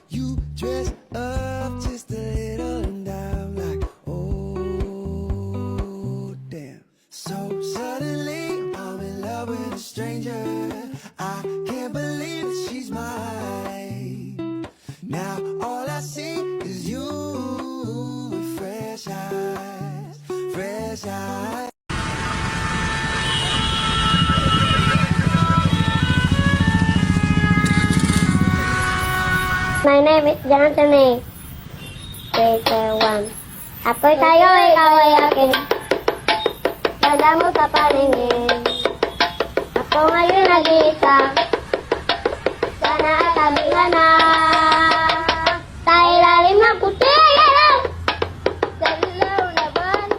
You dress up just a little and I'm like, oh, damn. So suddenly I'm in love with a stranger. I can't believe that she's mine. Now all I see is you with fresh eyes, fresh eyes. My name is Johnson. Grade 1. Ako'y tayo, ikaw ay akin. Ganda mo sa paningin. Ako ngayon nag-iisa. Sana at tabi ka na. Sa ilalim ng puti, gano'n. Sa ilaw na buwan.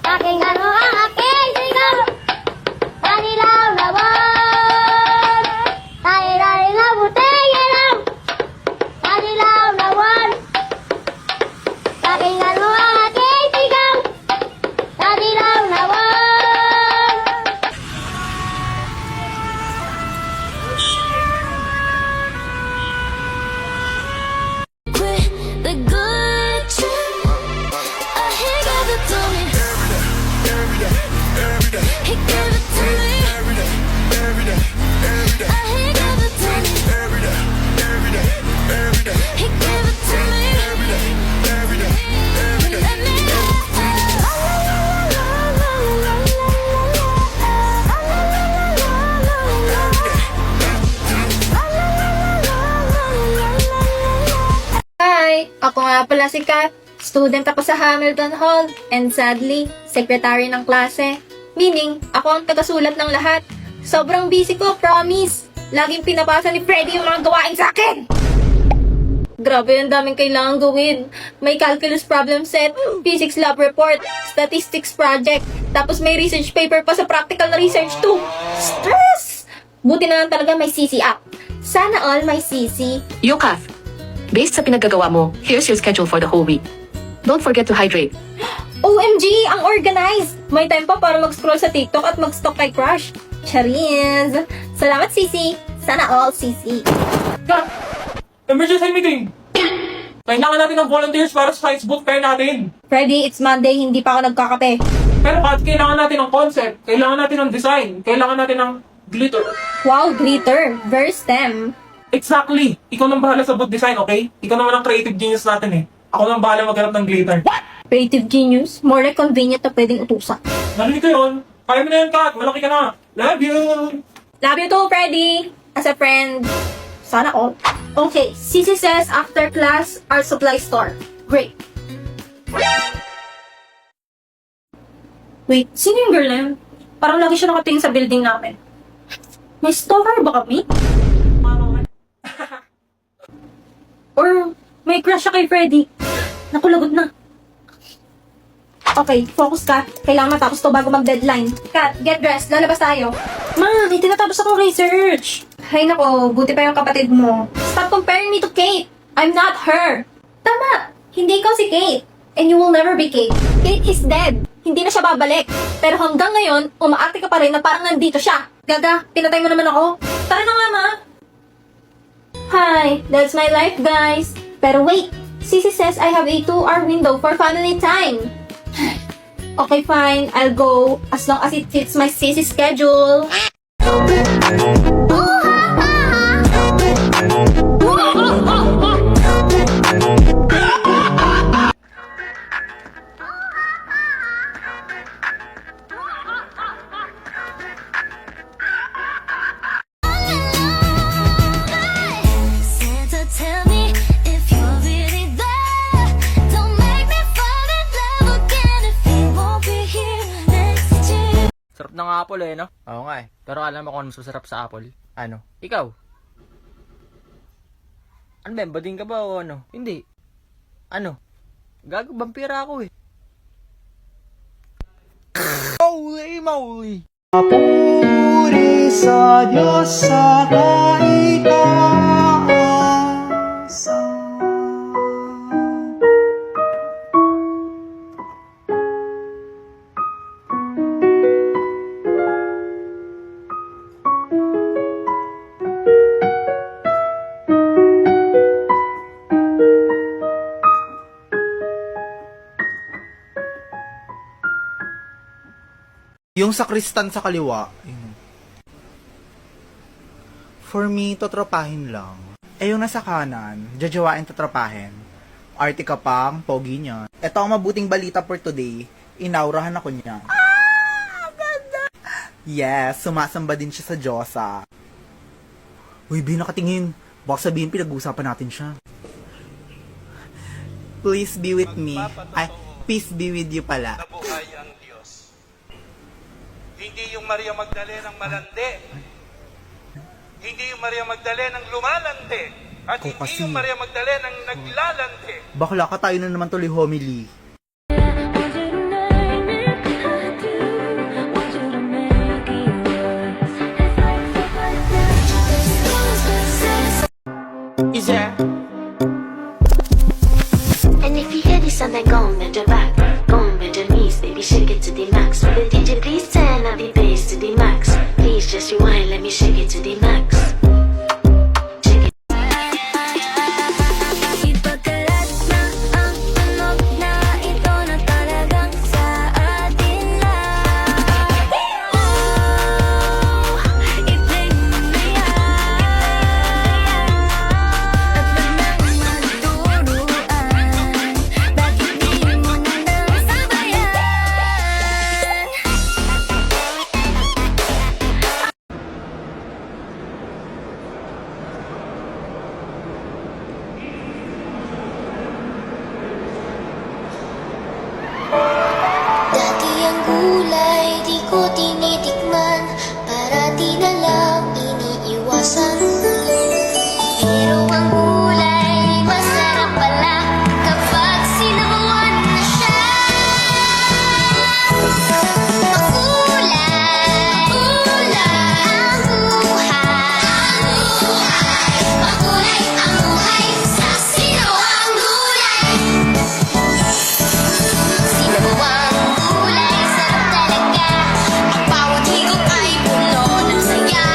Pakinggan mo ang aking sigaw. Sa ilaw na buwan. Sa ilalim ng puti, gano'n. Sa ilaw na buwan. Pakinggan mo ang aking sigaw. Sa ilaw na buwan. The good trip, he gave it to me. He gave it to me. He gave it to me. He gave it to me. Let me Hi! Ako nga pala si Kat. Student ako sa Hamilton Hall and sadly, secretary ng klase. Meaning, ako ang tagasulat ng lahat. Sobrang busy ko, promise. Laging pinapasa ni Freddy yung mga gawain sa akin. Grabe, ang daming kailangan gawin. May calculus problem set, physics lab report, statistics project, tapos may research paper pa sa practical na research too. Stress! Buti na lang talaga may CC app. Sana all may CC. Yukath, based sa pinaggagawa mo, here's your schedule for the whole week. Don't forget to hydrate. OMG! Ang organized! May time pa para mag-scroll sa TikTok at mag-stalk kay crush. Charis! Salamat, Sisi! Sana all, Sisi! Kat! Emergency meeting! Kailangan natin ng volunteers para sa science book fair natin. Freddy, it's Monday, hindi pa ako nagkakape. Pero Kat, kailangan natin ng concept, kailangan natin ng design, kailangan natin ng glitter. Wow, glitter! Very STEM! Exactly! Ikaw nang bahala sa book design, okay? Ikaw naman ang creative genius natin eh. Ako nang bahala maghanap ng glitter. Creative genius, more like convenient na pwedeng utusan. Narinig ko yun? Kaya mo na yan, Kat! Malaki ka na! Love you! Love you too, Freddy! As a friend. Sana all. Okay, Sisi says after class, art supply store. Great. Wait, sino yung girl na yun? Parang lagi siya nakatingin sa building namin. May stalker ba kami? Or may crush siya kay Freddy? Naku, lagot na. Okay, focus ka. Kailangan matapos to bago mag-deadline. Kat, get dressed. Lalabas tayo. Ma, may tinatapos akong research. Hay nako, buti pa yung kapatid mo. Stop comparing me to Kate. I'm not her. Tama, hindi ikaw si Kate. And you will never be Kate. Kate is dead. Hindi na siya babalik. Pero hanggang ngayon, umaarte ka pa rin na parang nandito siya. Gaga, pinatay mo naman ako. Tara na nga, ma. Hi, that's my life, guys. Pero wait, Sisi says I have a 2-hour window for family time. Okay, fine. I'll go as long as it fits my Sisi schedule. Santa, tell me if you're really there. Don't make me fall in love again if you won't be here next year. Sarap ng apple eh, no? Oo nga eh. Pero alam mo kung ano mas masarap sa apple? Ano? Ikaw? Ano ba? Bading ka ba o ano? Hindi. Ano? Gago, vampira ako eh. Holy moly! Papuri sa Diyos sa kaitaasan. Yung sakristan sa kaliwa. Ayun. For me, totropahin lang. Eh yung nasa kanan, jajawain totropahin. Arte ka pang, pogi niya. Ito ang mabuting balita for today. Inaurahan ako niya. Ganda! Yes, sumasamba din siya sa Diyosa. Uy, Bi, nakatingin. Baka sabihin pinag-uusapan natin siya. Please be with me. Ay, peace be with you pala. Nabuhay ang Diyos. Hindi yung Maria Magdalena ang malandi. Hindi yung Maria Magdalena ang lumalandi. At Ikaw hindi kasi. yung Maria Magdalena ang naglalandi. Bakla ka, tayo na naman tuloy homily. And if you hear this song, then go and bend your back. Go and bend your knees, baby, shake it to the max. Will the DJ please turn up the bass to the max? Please just rewind, let me shake it to the max. Shake it. Ipagkalat na ang tunog na ito na talagang sa atin lang. Oh, i-play mo na yan. At wag nang magturuan. Bakit di mo na lang sabayan? Dati ang gulay di ko tinitikman, parati na lang iniiwasan. Pero ang gulay masarap pala kapag sinabawan na siya. Makulay, kulay ang buhay. Makulay ang buhay sa sinawang gulay. Sinabawang gulay, sarap talaga. Ang bawat higop ay puno ng saya.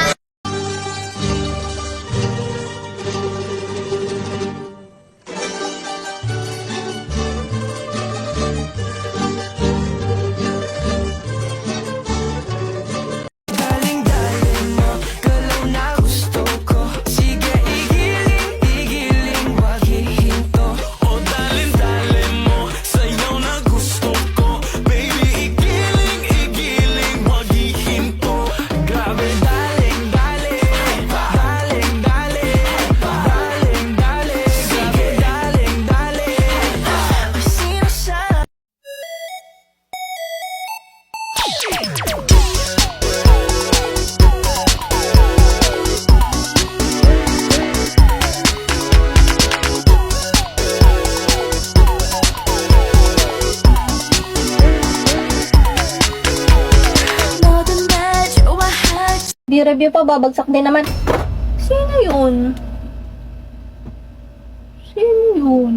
Daling-daling mo, galaw na gusto ko. Sige, igiling, wag hihinto. O daling-daling mo, sayaw na gusto ko. Baby, igiling, wag hihinto. Grabe, daling-daling, sige, daling-daling. Ay, sino siya? Nothing that you had. Di review pa, babagsak din naman. Sino yun? Sino yun?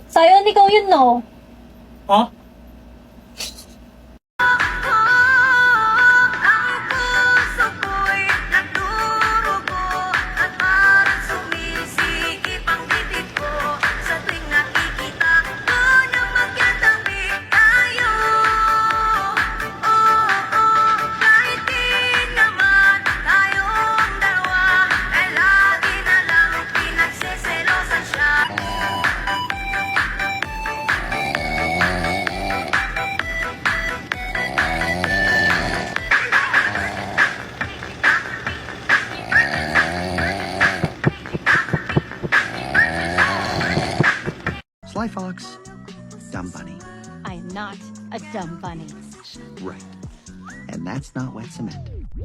Sayon, ikaw yun, no? Ha? Ang puso ko'y nagdurugo at parang sumisikip ang bibig ko sa tuwing nakikita ko na magkatabi tayo. Kahit di naman tayong dalawa, ay lagi na lang pinagseselosan siya. Sly Fox, Dumb Bunny. I'm not a dumb bunny. Right. And that's not wet cement.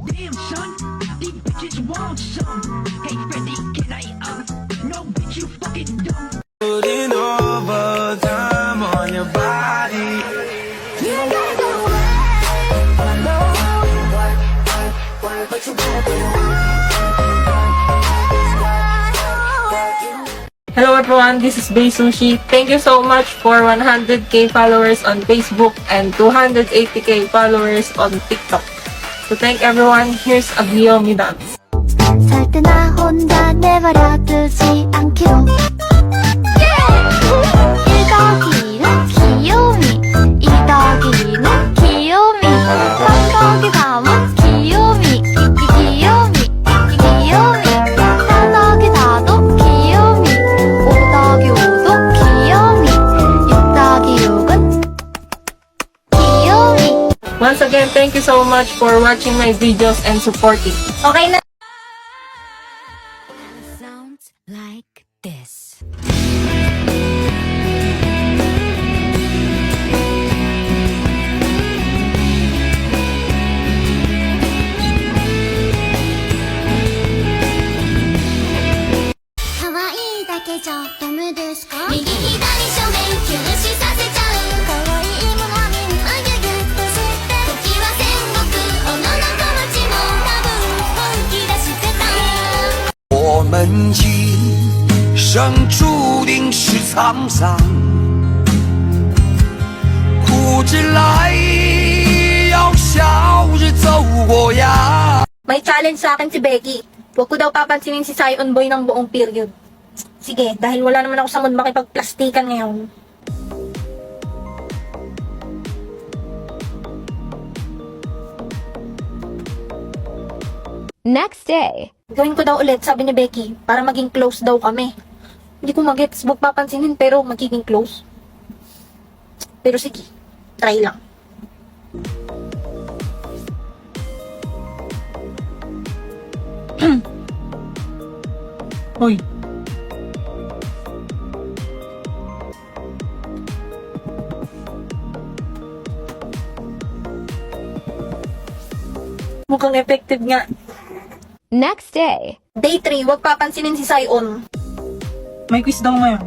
Damn, son, these bitches want some. Hey, Freddy, can I, no, bitch, you fucking dumb. Putting overtime on your body. You gotta go away. I know, work, but you gotta be Hello everyone, this is Bay Sushi. Thank you so much for 100k followers on Facebook and 280k followers on TikTok. So thank everyone. Here's a Guillaume dance. 살 때 나 혼자 내버려두지 않기로. 1더기는 귀요미, 2더기는 귀요미. thank you so much for watching my videos and supporting. Okay na. Sounds like this. "我们一生注定是沧桑，苦之来要笑着走过呀。" May challenge sa akin si Becky. Huwag ko daw papansinin si Sion Boy ng buong period. Sige, dahil wala naman ako sa mood makipagplastikan ngayon. Next day. Gawin ko daw ulit, sabi ni Becky, para maging close daw kami. Hindi ko magets, huwag papansinin, pero magiging close. Pero sige, try lang. Hoy, Mukhang effective nga. Next day. Day 3, huwag papansinin si Sion. may quiz daw ngayon.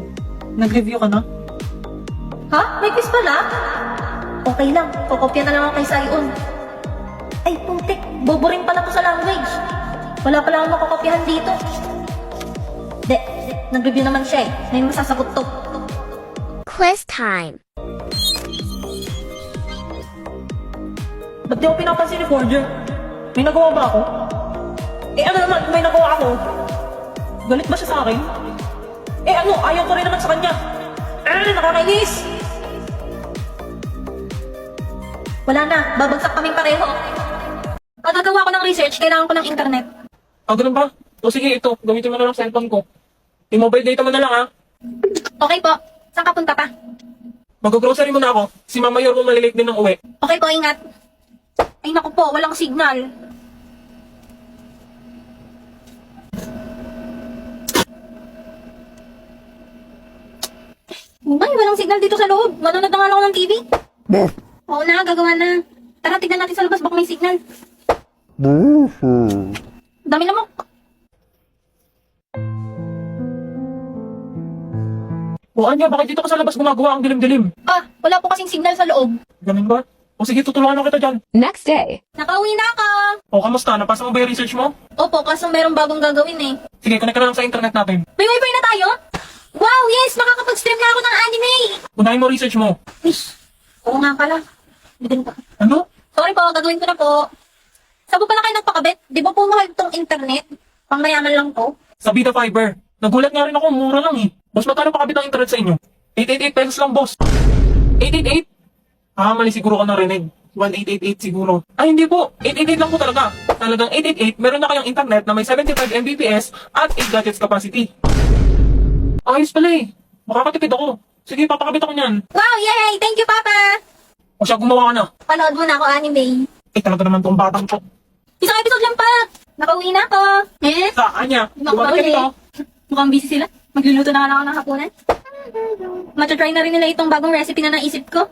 Nag-review ka na? Ha? May quiz pala? Okay lang, kokopya na lang ako kay Sion. Ay, putik, boboring pala to sa language. Wala pala akong makokopyahan dito. Nag-review naman siya eh. May masasagot to. Quiz time. Ba't di ako pinapansin ni Forger? May nagawa ba ako? Eh ano naman kung may nagawa ako? Galit ba siya sa akin? Eh ano, ayaw ko rin naman sa kanya. Nakakainis! Wala na, babagsak kaming pareho. Pag gagawa ko ng research, kailangan ko ng internet. Ganun ba? O sige, ito. Gamitin mo na lang cellphone ko. I-mobile data mo na lang, ha? Okay po, saan ka punta pa? Mag-grocery muna ako. Si Mama Yor mo malilate din ng uwi. Okay po, ingat. Ay naku po, walang signal. Ay, walang signal dito sa loob. Manonood na nga lang ako ng TV. Oo na, gagawa na. Tara, tignan natin sa labas, baka may signal. Dami lamok. O Anya, bakit dito ka sa labas gumagawa ang dilim-dilim? Ah, wala po kasing signal sa loob. Ganun ba? O sige, tutulungan na kita dyan. Next day. Nakauwi na ako. O kamusta? Napasa mo ba yung research mo? Opo, kaso merong bagong gagawin eh. Sige, connect ka na lang sa internet natin. May wifi na tayo? Wow, yes! Makakapag-stream na ako ng anime! Unahin mo research mo. Ish, oo nga pala. Bitin pa. Ano? Sorry po, gagawin ko na po. Saan po pala kayo nagpakabit? Di ba po mahal itong internet? Pangmayaman lang to? Sa Vita Fiber. Nagulat nga rin ako, mura lang eh. Boss, magkano pakabit ang internet sa inyo? 888 pesos lang, boss. 888? Mali siguro ka narinig. 1888 siguro. Ay, hindi po. 888 lang po talaga. Talagang 888, meron na kayong internet na may 75 Mbps at 8 gadgets capacity. Ayos pala eh. Makakatipid ako. Sige, papakabit ako niyan. Wow, yay! Thank you, Papa! O siya, gumawa ka na. Panood mo na ako anime. Eh, talaga naman tong batang to. Isang episode lang pa! Nakauwi na ako. Eh? Saan niya? Hindi ako Dumating ka makauwi. dito. Mukhang busy sila. Magluluto na nga lang ako ng hapunan. Matatry na rin nila itong bagong recipe na naisip ko.